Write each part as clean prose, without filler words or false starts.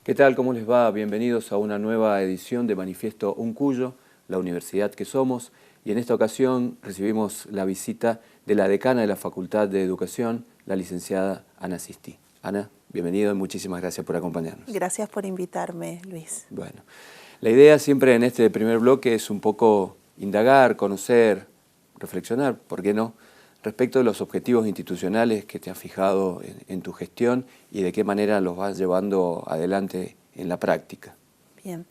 ¿Qué tal? ¿Cómo les va? Bienvenidos a una nueva edición de Manifiesto Uncuyo, la universidad que somos. Y en esta ocasión recibimos la visita de la decana de la Facultad de Educación, la licenciada Ana Sistí. Ana, bienvenido y muchísimas gracias por acompañarnos. Gracias por invitarme, Luis. Bueno, la idea siempre en este primer bloque es un poco indagar, conocer, reflexionar, ¿por qué no?, respecto de los objetivos institucionales que te has fijado en tu gestión y de qué manera los vas llevando adelante en la práctica. Bien,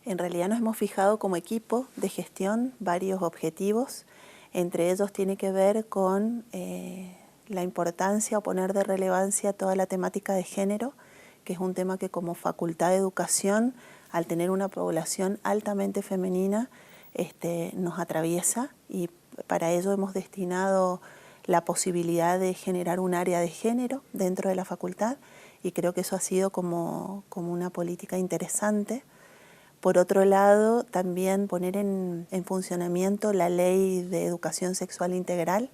en realidad nos hemos fijado como equipo de gestión varios objetivos. Entre ellos tiene que ver con la importancia o poner de relevancia toda la temática de género, que es un tema que como Facultad de Educación, al tener una población altamente femenina, nos atraviesa, y para ello hemos destinado la posibilidad de generar un área de género dentro de la facultad, y creo que eso ha sido como una política interesante. Por otro lado, también poner en funcionamiento la Ley de Educación Sexual Integral,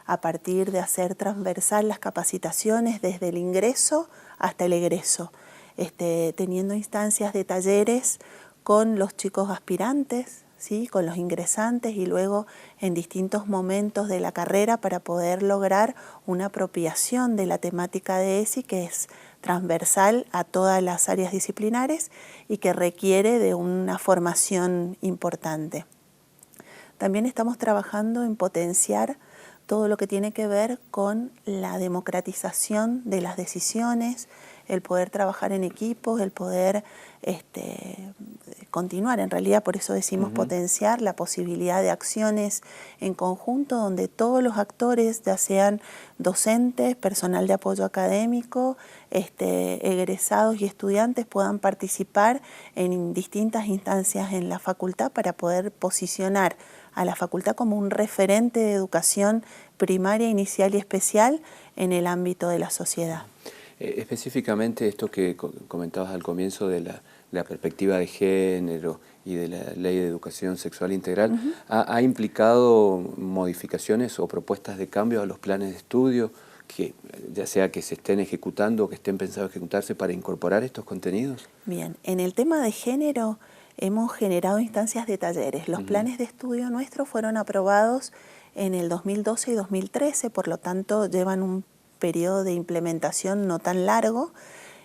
a partir de hacer transversal las capacitaciones desde el ingreso hasta el egreso, teniendo instancias de talleres con los chicos aspirantes, ¿sí?, con los ingresantes, y luego en distintos momentos de la carrera para poder lograr una apropiación de la temática de ESI, que es transversal a todas las áreas disciplinares y que requiere de una formación importante. También estamos trabajando en potenciar todo lo que tiene que ver con la democratización de las decisiones, el poder trabajar en equipos, el poder continuar, en realidad por eso decimos potenciar la posibilidad de acciones en conjunto donde todos los actores, ya sean docentes, personal de apoyo académico, egresados y estudiantes, puedan participar en distintas instancias en la facultad para poder posicionar a la facultad como un referente de educación primaria, inicial y especial en el ámbito de la sociedad. Específicamente esto que comentabas al comienzo de la perspectiva de género y de la Ley de Educación Sexual Integral, ¿ha implicado modificaciones o propuestas de cambio a los planes de estudio, que ya sea que se estén ejecutando o que estén pensados ejecutarse para incorporar estos contenidos? Bien, en el tema de género hemos generado instancias de talleres. Los planes de estudio nuestros fueron aprobados en el 2012 y 2013, por lo tanto llevan un periodo de implementación no tan largo.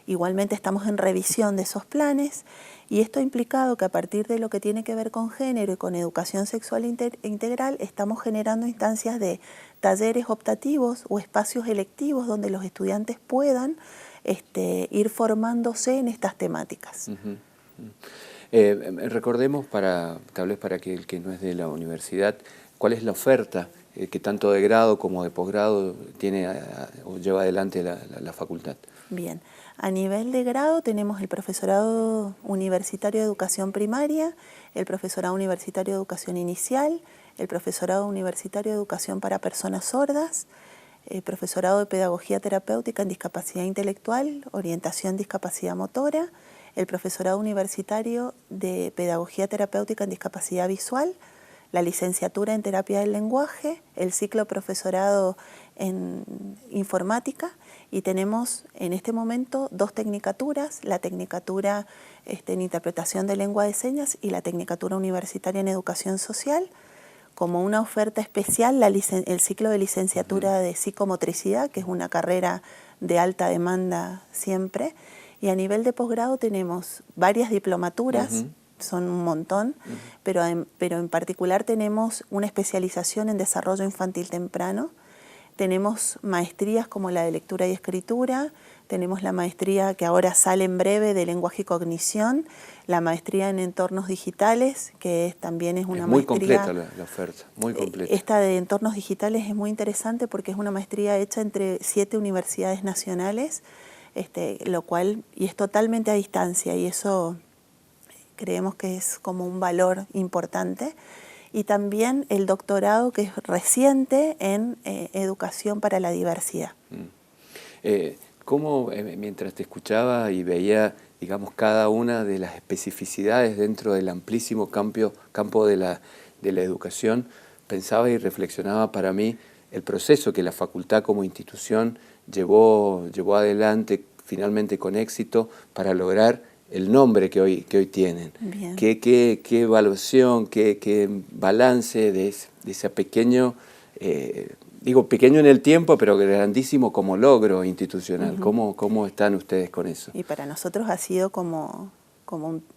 Igualmente estamos en revisión de esos planes, y esto ha implicado que a partir de lo que tiene que ver con género y con educación sexual integral, estamos generando instancias de talleres optativos o espacios electivos donde los estudiantes puedan ir formándose en estas temáticas. Recordemos, tal vez para que el que no es de la universidad, cuál es la oferta que tanto de grado como de posgrado tiene o lleva adelante la facultad. Bien, a nivel de grado tenemos el profesorado universitario de educación primaria, el profesorado universitario de educación inicial, el profesorado universitario de educación para personas sordas, el profesorado de pedagogía terapéutica en discapacidad intelectual, orientación discapacidad motora, el profesorado universitario de pedagogía terapéutica en discapacidad visual, la licenciatura en terapia del lenguaje, el ciclo profesorado en informática, y tenemos en este momento 2 tecnicaturas, la tecnicatura en interpretación de lengua de señas y la tecnicatura universitaria en educación social. Como una oferta especial, el ciclo de licenciatura de psicomotricidad, que es una carrera de alta demanda siempre, y a nivel de posgrado tenemos varias diplomaturas, son un montón, pero en particular tenemos una especialización en desarrollo infantil temprano, tenemos maestrías como la de lectura y escritura, tenemos la maestría que ahora sale en breve de lenguaje y cognición, la maestría en entornos digitales, que también es una muy maestría... completa la oferta, muy completa. Esta de entornos digitales es muy interesante porque es una maestría hecha entre 7 universidades nacionales, lo cual, y es totalmente a distancia, y eso creemos que es como un valor importante. Y también el doctorado, que es reciente, en educación para la diversidad. ¿Cómo, mientras te escuchaba y veía, digamos, cada una de las especificidades dentro del amplísimo campo de la educación, pensaba y reflexionaba para mí el proceso que la facultad como institución llevó adelante finalmente con éxito para lograr el nombre que hoy tienen. ¿Qué evaluación, qué balance de ese pequeño, digo pequeño en el tiempo, pero grandísimo como logro institucional? ¿Cómo están ustedes con eso? Y para nosotros ha sido como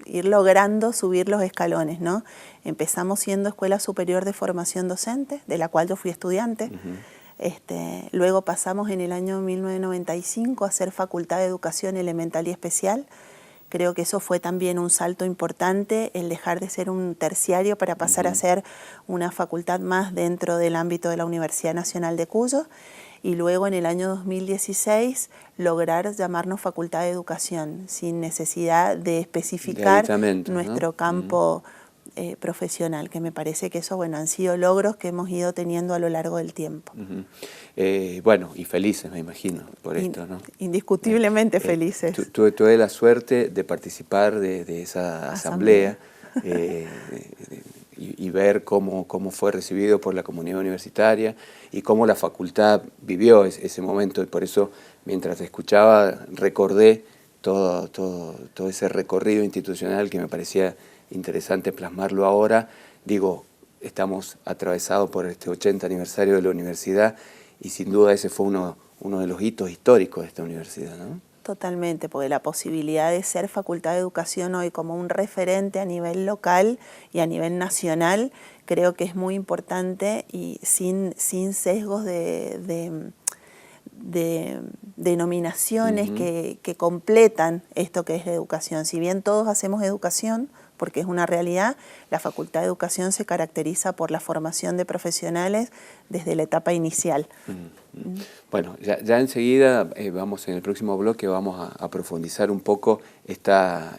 ir logrando subir los escalones, ¿no? Empezamos siendo Escuela Superior de Formación Docente, de la cual yo fui estudiante. Luego pasamos en el año 1995 a ser Facultad de Educación Elemental y Especial. Creo que eso fue también un salto importante, el dejar de ser un terciario para pasar a ser una facultad más dentro del ámbito de la Universidad Nacional de Cuyo. Y luego en el año 2016 lograr llamarnos Facultad de Educación sin necesidad de especificar nuestro campo profesional, que me parece que eso, bueno, han sido logros que hemos ido teniendo a lo largo del tiempo. Bueno, y felices, me imagino, por esto, ¿no? Indiscutiblemente felices. Tuve la suerte de participar de esa asamblea y ver cómo fue recibido por la comunidad universitaria y cómo la facultad vivió ese momento, y por eso, mientras te escuchaba, recordé todo ese recorrido institucional que me parecía interesante plasmarlo ahora. Digo, estamos atravesados por este 80 aniversario de la universidad y sin duda ese fue uno de los hitos históricos de esta universidad, ¿no? Totalmente, porque la posibilidad de ser Facultad de Educación hoy como un referente a nivel local y a nivel nacional creo que es muy importante y sin sesgos de denominaciones que completan esto que es la educación. Si bien todos hacemos educación, porque es una realidad, la Facultad de Educación se caracteriza por la formación de profesionales desde la etapa inicial. Bueno, ya enseguida vamos en el próximo bloque vamos a profundizar un poco esta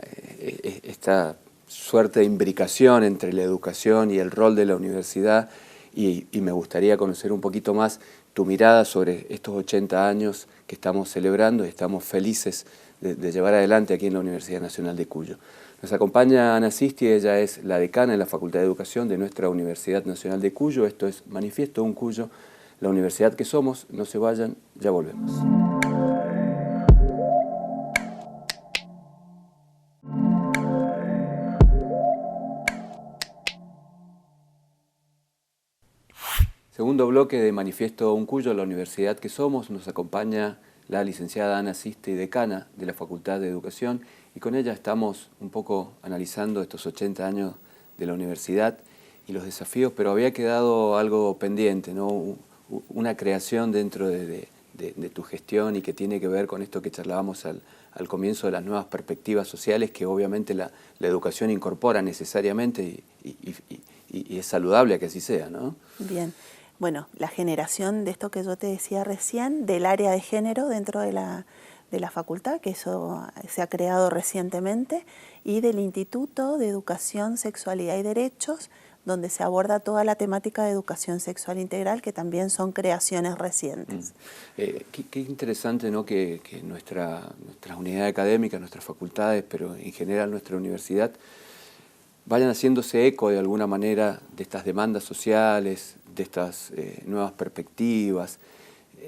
suerte de imbricación entre la educación y el rol de la universidad y me gustaría conocer un poquito más tu mirada sobre estos 80 años que estamos celebrando y estamos felices de llevar adelante aquí en la Universidad Nacional de Cuyo. Nos acompaña Ana Sisti, ella es la decana en la Facultad de Educación de nuestra Universidad Nacional de Cuyo. Esto es Manifiesto un Cuyo, la universidad que somos. No se vayan, ya volvemos. Segundo bloque de Manifiesto un Cuyo, la universidad que somos. Nos acompaña la licenciada Ana Sisti, decana de la Facultad de Educación, y con ella estamos un poco analizando estos 80 años de la universidad y los desafíos, pero había quedado algo pendiente, ¿no? Una creación dentro de tu gestión y que tiene que ver con esto que charlábamos al comienzo de las nuevas perspectivas sociales que obviamente la educación incorpora necesariamente y es saludable que así sea, ¿no? Bien. Bueno, la generación de esto que yo te decía recién, del área de género dentro de la facultad, que eso se ha creado recientemente, y del Instituto de Educación, Sexualidad y Derechos, donde se aborda toda la temática de educación sexual integral, que también son creaciones recientes. Qué interesante, ¿no? que nuestras unidades académicas, nuestras facultades, pero en general nuestra universidad, vayan haciéndose eco de alguna manera de estas demandas sociales, de estas nuevas perspectivas.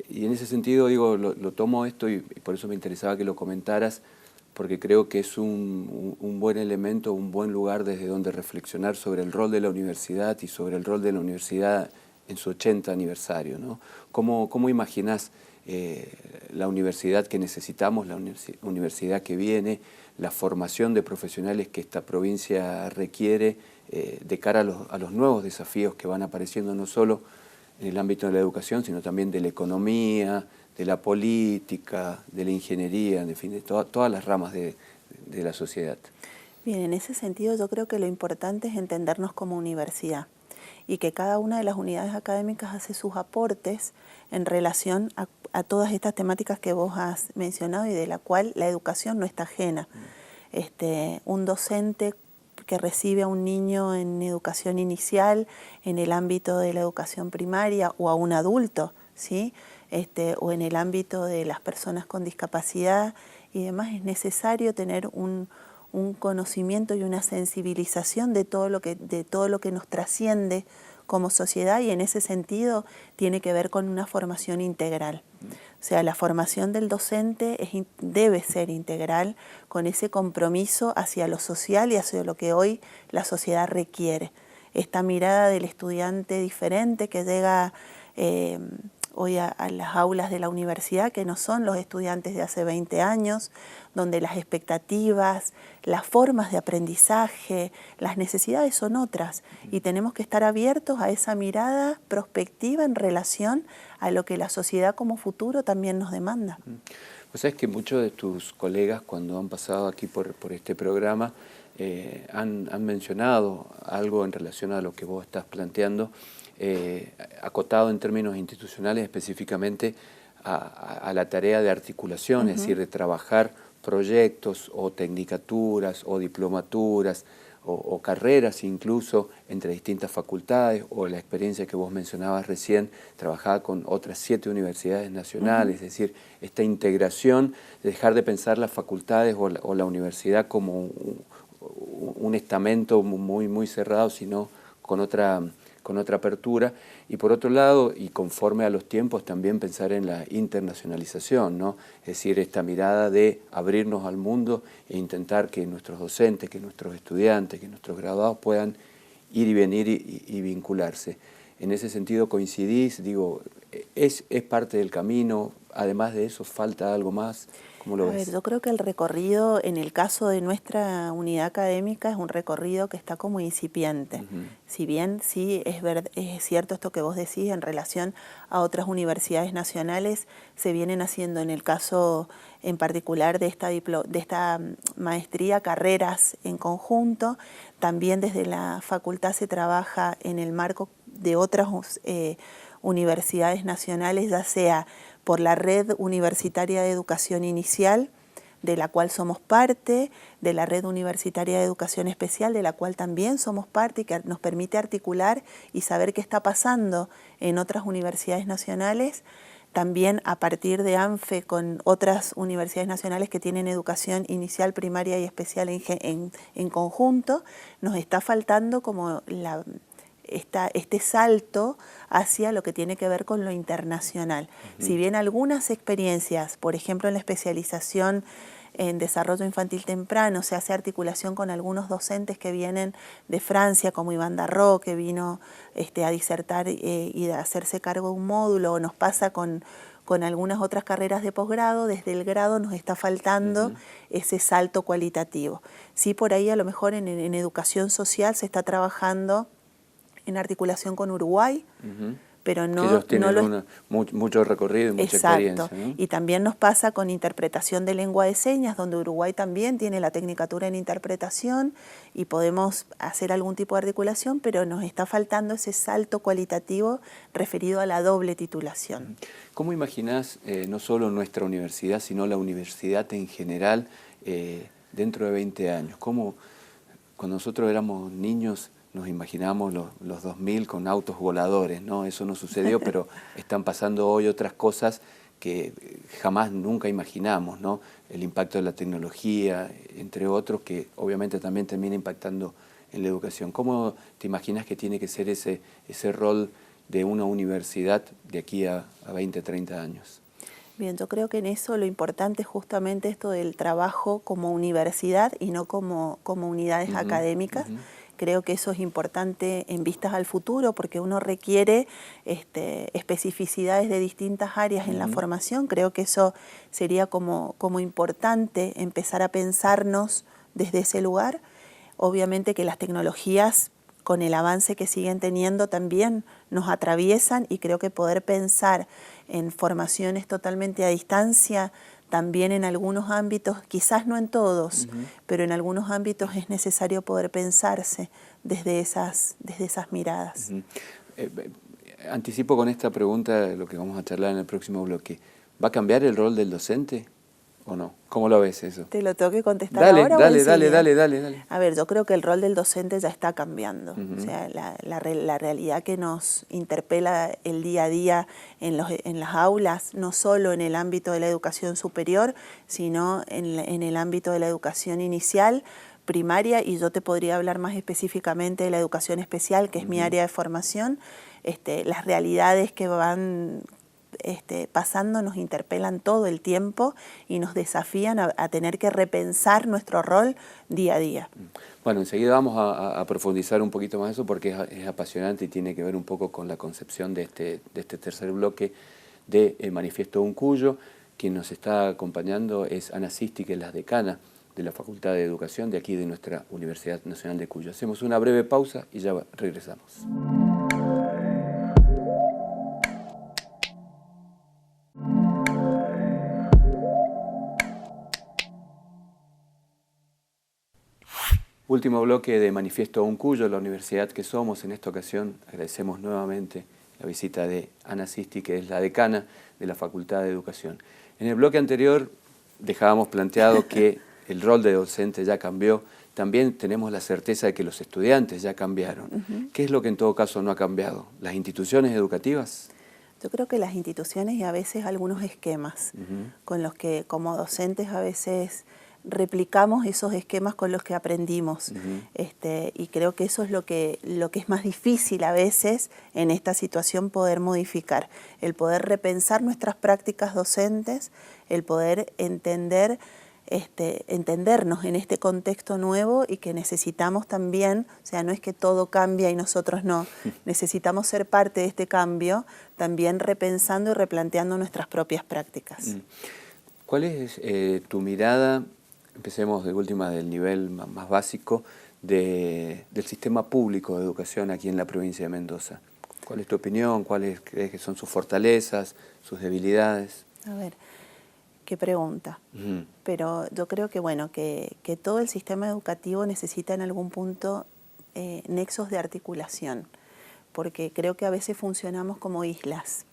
Y en ese sentido, digo, lo tomo esto y por eso me interesaba que lo comentaras, porque creo que es un buen elemento, un buen lugar desde donde reflexionar sobre el rol de la universidad y sobre el rol de la universidad en su 80 aniversario, ¿no? ¿Cómo imaginás la universidad que necesitamos, la universidad que viene, la formación de profesionales que esta provincia requiere de cara a los nuevos desafíos que van apareciendo no solo en el ámbito de la educación, sino también de la economía, de la política, de la ingeniería, en fin, de todas las ramas de la sociedad? Bien, en ese sentido yo creo que lo importante es entendernos como universidad y que cada una de las unidades académicas hace sus aportes en relación a todas estas temáticas que vos has mencionado y de la cual la educación no está ajena. Un docente que recibe a un niño en educación inicial, en el ámbito de la educación primaria, o a un adulto, ¿sí? O en el ámbito de las personas con discapacidad y demás, es necesario tener un conocimiento y una sensibilización de todo lo que nos trasciende como sociedad, y en ese sentido tiene que ver con una formación integral. O sea, la formación del docente debe ser integral, con ese compromiso hacia lo social y hacia lo que hoy la sociedad requiere. Esta mirada del estudiante diferente que llega hoy a las aulas de la universidad, que no son los estudiantes de hace 20 años, donde las expectativas, las formas de aprendizaje, las necesidades son otras, y tenemos que estar abiertos a esa mirada prospectiva en relación a lo que la sociedad como futuro también nos demanda. Pues sabes que muchos de tus colegas, cuando han pasado aquí por este programa, han mencionado algo en relación a lo que vos estás planteando, acotado en términos institucionales específicamente a la tarea de articulación, es decir, de trabajar proyectos o tecnicaturas o diplomaturas o carreras incluso entre distintas facultades, o la experiencia que vos mencionabas recién, trabajaba con otras 7 universidades nacionales, es decir, esta integración, de dejar de pensar las facultades o la universidad como un estamento muy cerrado, sino con otra apertura, y por otro lado, y conforme a los tiempos, también pensar en la internacionalización, ¿no? Es decir, esta mirada de abrirnos al mundo e intentar que nuestros docentes, que nuestros estudiantes, que nuestros graduados puedan ir y venir y vincularse. En ese sentido coincidís, digo, es parte del camino, además de eso falta algo más. ¿Cómo lo ves? A ver, yo creo que el recorrido, en el caso de nuestra unidad académica, es un recorrido que está como incipiente. Si bien sí es cierto esto que vos decís en relación a otras universidades nacionales, se vienen haciendo en el caso en particular de esta maestría, carreras en conjunto. También desde la facultad se trabaja en el marco de otras universidades nacionales, ya sea por la Red Universitaria de Educación Inicial, de la cual somos parte, de la Red Universitaria de Educación Especial, de la cual también somos parte, y que nos permite articular y saber qué está pasando en otras universidades nacionales. También a partir de ANFE, con otras universidades nacionales que tienen educación inicial, primaria y especial en conjunto, nos está faltando como este salto hacia lo que tiene que ver con lo internacional. Si bien algunas experiencias, por ejemplo en la especialización en desarrollo infantil temprano, se hace articulación con algunos docentes que vienen de Francia, como Iván Darro, que vino a disertar y a hacerse cargo de un módulo, o nos pasa con algunas otras carreras de posgrado, desde el grado nos está faltando ese salto cualitativo. Sí, por ahí a lo mejor en educación social se está trabajando en articulación con Uruguay, pero no... Que ellos tienen mucho recorrido y mucha experiencia, ¿no? Y también nos pasa con interpretación de lengua de señas, donde Uruguay también tiene la tecnicatura en interpretación y podemos hacer algún tipo de articulación, pero nos está faltando ese salto cualitativo referido a la doble titulación. ¿Cómo imaginás no solo nuestra universidad, sino la universidad en general dentro de 20 años? ¿Cómo, cuando nosotros éramos niños, nos imaginamos los 2000 con autos voladores, ¿no? Eso no sucedió, pero están pasando hoy otras cosas que jamás nunca imaginamos, ¿no? El impacto de la tecnología, entre otros, que obviamente también termina impactando en la educación. ¿Cómo te imaginas que tiene que ser ese rol de una universidad de aquí a 20, 30 años? Bien, yo creo que en eso lo importante es justamente esto del trabajo como universidad y no como unidades académicas. Creo que eso es importante en vistas al futuro, porque uno requiere especificidades de distintas áreas en la formación. Creo que eso sería como importante empezar a pensarnos desde ese lugar. Obviamente que las tecnologías, con el avance que siguen teniendo, también nos atraviesan, y creo que poder pensar en formaciones totalmente a distancia también en algunos ámbitos, quizás no en todos, pero en algunos ámbitos es necesario poder pensarse desde esas miradas. Anticipo con esta pregunta lo que vamos a charlar en el próximo bloque. ¿Va a cambiar el rol del docente o no? ¿Cómo lo ves eso? ¿Te lo tengo que contestar ahora o enseguida? Dale. A ver, yo creo que el rol del docente ya está cambiando. O sea, la realidad que nos interpela el día a día en las aulas, no solo en el ámbito de la educación superior, sino en el ámbito de la educación inicial, primaria, y yo te podría hablar más específicamente de la educación especial, que es mi área de formación, las realidades que van pasando nos interpelan todo el tiempo y nos desafían a tener que repensar nuestro rol día a día. Bueno, enseguida vamos a profundizar un poquito más eso porque es apasionante y tiene que ver un poco con la concepción de este tercer bloque de Manifiesto Uncuyo. Quien nos está acompañando es Ana Sisti, que es la decana de la Facultad de Educación de aquí de nuestra Universidad Nacional de Cuyo. Hacemos una breve pausa y ya regresamos. Último bloque de Manifiesto Uncuyo, la universidad que somos. En esta ocasión agradecemos nuevamente la visita de Ana Sisti, que es la decana de la Facultad de Educación. En el bloque anterior dejábamos planteado que el rol de docente ya cambió. También tenemos la certeza de que los estudiantes ya cambiaron. ¿Qué es lo que en todo caso no ha cambiado? ¿Las instituciones educativas? Yo creo que las instituciones y a veces algunos esquemas con los que como docentes a veces replicamos esos esquemas con los que aprendimos. Y creo que eso es lo que es más difícil a veces en esta situación poder modificar, el poder repensar nuestras prácticas docentes, el poder entendernos en este contexto nuevo y que necesitamos también, o sea, no es que todo cambia y nosotros no, necesitamos ser parte de este cambio, también repensando y replanteando nuestras propias prácticas. ¿Cuál es tu mirada? Empecemos de última del nivel más básico del sistema público de educación aquí en la provincia de Mendoza. ¿Cuál es tu opinión? ¿Cuáles crees que son sus fortalezas, sus debilidades? A ver, qué pregunta. Pero yo creo que, bueno, que todo el sistema educativo necesita en algún punto nexos de articulación, porque creo que a veces funcionamos como islas.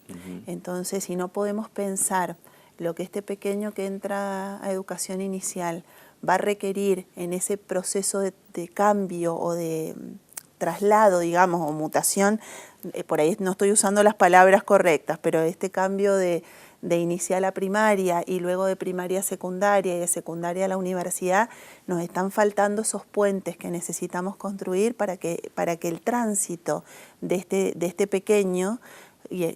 Entonces, si no podemos pensar lo que este pequeño que entra a educación inicial va a requerir en ese proceso de cambio o de traslado, digamos, o mutación, por ahí no estoy usando las palabras correctas, pero este cambio de inicial a primaria y luego de primaria a secundaria y de secundaria a la universidad, nos están faltando esos puentes que necesitamos construir para que el tránsito de este pequeño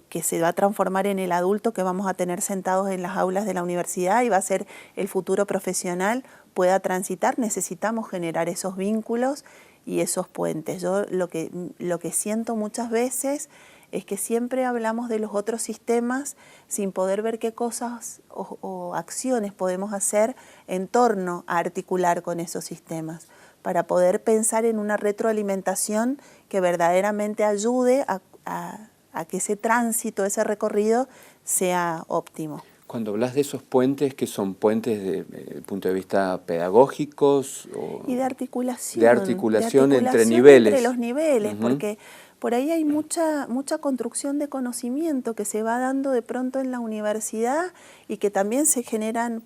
que se va a transformar en el adulto que vamos a tener sentados en las aulas de la universidad y va a ser el futuro profesional, pueda transitar. Necesitamos generar esos vínculos y esos puentes. Yo lo que siento muchas veces es que siempre hablamos de los otros sistemas sin poder ver qué cosas o acciones podemos hacer en torno a articular con esos sistemas, para poder pensar en una retroalimentación que verdaderamente ayude a que ese tránsito, ese recorrido sea óptimo. Cuando hablas de esos puentes, ¿qué son puentes desde el punto de vista pedagógicos? Y de articulación. De articulación entre niveles. Entre los niveles, porque por ahí hay mucha construcción de conocimiento que se va dando de pronto en la universidad y que también se generan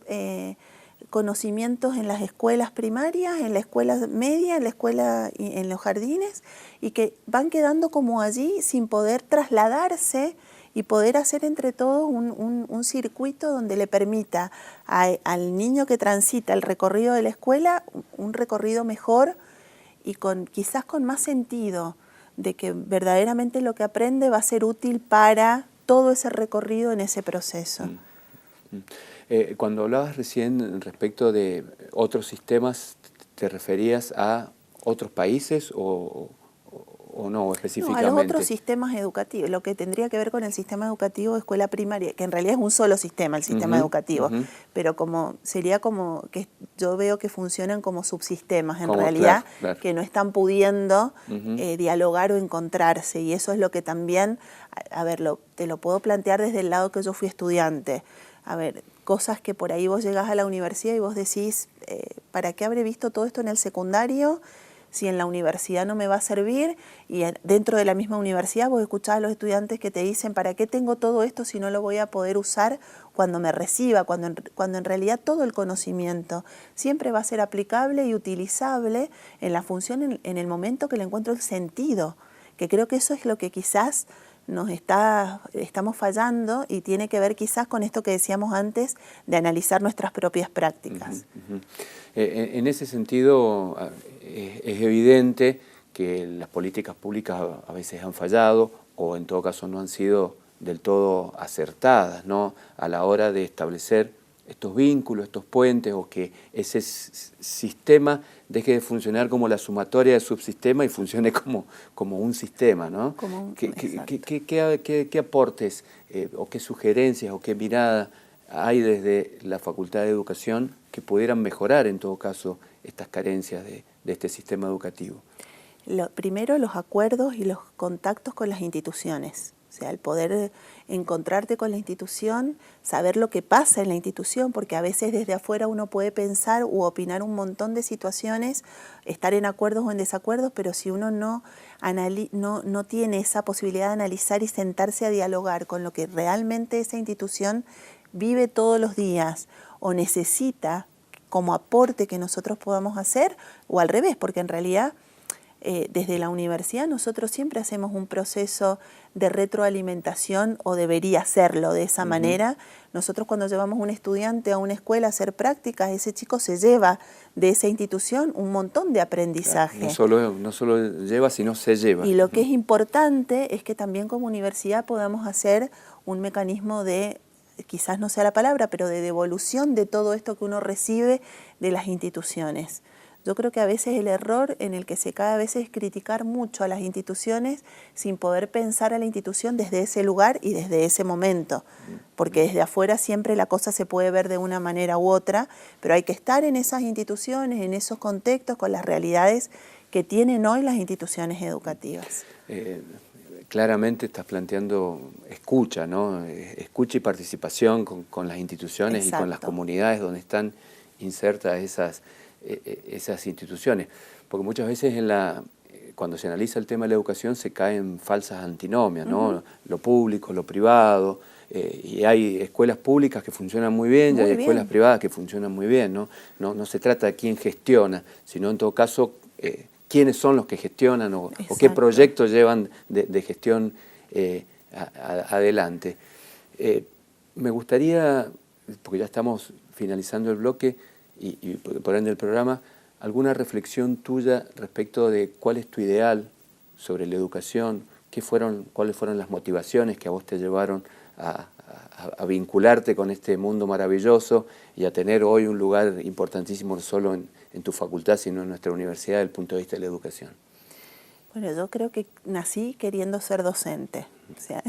conocimientos en las escuelas primarias, en la escuela media, en la escuela, en los jardines, y que van quedando como allí sin poder trasladarse y poder hacer entre todos un circuito donde le permita al niño que transita el recorrido de la escuela un recorrido mejor y quizás con más sentido de que verdaderamente lo que aprende va a ser útil para todo ese recorrido en ese proceso. Cuando hablabas recién respecto de otros sistemas, ¿te referías a otros países o no específicamente? No, a los otros sistemas educativos, lo que tendría que ver con el sistema educativo de escuela primaria, que en realidad es un solo sistema, el sistema educativo, pero sería como que yo veo que funcionan como subsistemas en realidad, claro. Que no están pudiendo dialogar o encontrarse, y eso es lo que también, a ver, te lo puedo plantear desde el lado que yo fui estudiante. A ver, cosas que por ahí vos llegás a la universidad y vos decís, ¿para qué habré visto todo esto en el secundario si en la universidad no me va a servir? Y dentro de la misma universidad vos escuchás a los estudiantes que te dicen, ¿para qué tengo todo esto si no lo voy a poder usar cuando me reciba? Cuando en realidad todo el conocimiento siempre va a ser aplicable y utilizable en la función en el momento que le encuentro el sentido, que creo que eso es lo que quizás estamos fallando, y tiene que ver quizás con esto que decíamos antes de analizar nuestras propias prácticas. En ese sentido, es evidente que las políticas públicas a veces han fallado o en todo caso no han sido del todo acertadas, ¿no?, a la hora de establecer estos vínculos, estos puentes, o que ese sistema deje de funcionar como la sumatoria de subsistemas y funcione como un sistema, ¿no? ¿Qué aportes o qué sugerencias o qué mirada hay desde la Facultad de Educación que pudieran mejorar en todo caso estas carencias de este sistema educativo? Primero, los acuerdos y los contactos con las instituciones. O sea, el poder encontrarte con la institución, saber lo que pasa en la institución, porque a veces desde afuera uno puede pensar u opinar un montón de situaciones, estar en acuerdos o en desacuerdos, pero si uno no tiene esa posibilidad de analizar y sentarse a dialogar con lo que realmente esa institución vive todos los días o necesita como aporte que nosotros podamos hacer, o al revés, porque en realidad desde la universidad nosotros siempre hacemos un proceso de retroalimentación, o debería hacerlo de esa manera. Nosotros cuando llevamos un estudiante a una escuela a hacer prácticas, ese chico se lleva de esa institución un montón de aprendizaje. Claro, no solo lleva, sino se lleva. Y lo que es importante es que también como universidad podamos hacer un mecanismo de, quizás no sea la palabra, pero de devolución de todo esto que uno recibe de las instituciones. Yo creo que a veces el error en el que se cae a veces es criticar mucho a las instituciones sin poder pensar a la institución desde ese lugar y desde ese momento, porque desde afuera siempre la cosa se puede ver de una manera u otra, pero hay que estar en esas instituciones, en esos contextos, con las realidades que tienen hoy las instituciones educativas. Claramente estás planteando escucha, ¿no? Escucha y participación con las instituciones. Exacto. Y con las comunidades donde están insertas esas instituciones, porque muchas veces cuando se analiza el tema de la educación se caen falsas antinomias, ¿no? Lo público, lo privado, y hay escuelas públicas que funcionan muy bien y hay escuelas privadas que funcionan muy bien, ¿no? No se trata de quién gestiona, sino en todo caso quiénes son los que gestionan o qué proyectos llevan de gestión adelante. Me gustaría, porque ya estamos finalizando el bloque, y por ende el programa, alguna reflexión tuya respecto de cuál es tu ideal sobre la educación, cuáles fueron las motivaciones que a vos te llevaron a vincularte con este mundo maravilloso y a tener hoy un lugar importantísimo no solo en tu facultad, sino en nuestra universidad desde el punto de vista de la educación. Bueno, yo creo que nací queriendo ser docente, o sea,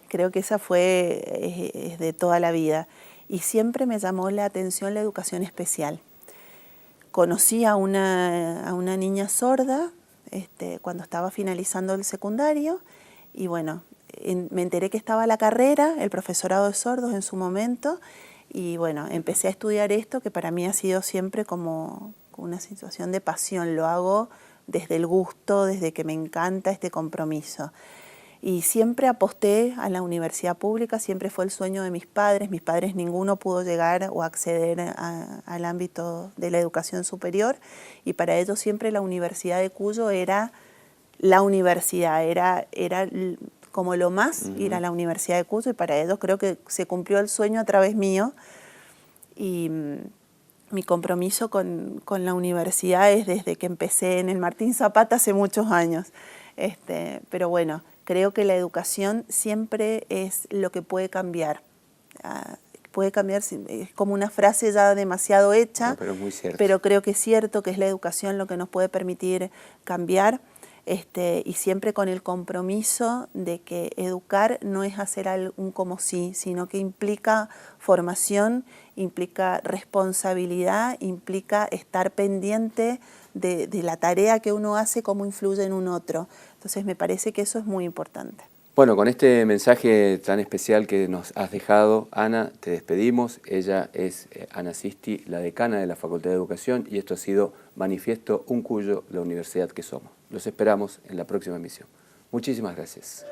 creo que esa es de toda la vida. Y siempre me llamó la atención la educación especial. Conocí a una niña sorda cuando estaba finalizando el secundario, y bueno, me enteré que estaba la carrera, el profesorado de sordos en su momento, y bueno, empecé a estudiar esto que para mí ha sido siempre como una situación de pasión. Lo hago desde el gusto, desde que me encanta este compromiso. Y siempre aposté a la universidad pública, siempre fue el sueño de mis padres. Mis padres ninguno pudo llegar o acceder al ámbito de la educación superior, y para ellos siempre la Universidad de Cuyo era la universidad, era como lo más ir a la Universidad de Cuyo, y para ellos creo que se cumplió el sueño a través mío. Y mi compromiso con la universidad es desde que empecé en el Martín Zapata hace muchos años. Pero bueno, creo que la educación siempre es lo que puede cambiar. Puede cambiar, es como una frase ya demasiado hecha, no, pero es muy cierto. Pero creo que es cierto que es la educación lo que nos puede permitir cambiar, y siempre con el compromiso de que educar no es hacer un como sí, sino que implica formación, implica responsabilidad, implica estar pendiente de la tarea que uno hace, cómo influye en un otro. Entonces me parece que eso es muy importante. Bueno, con este mensaje tan especial que nos has dejado, Ana, te despedimos. Ella es Ana Sisti, la decana de la Facultad de Educación, y esto ha sido Manifiesto Un Cuyo, la universidad que somos. Los esperamos en la próxima emisión. Muchísimas gracias.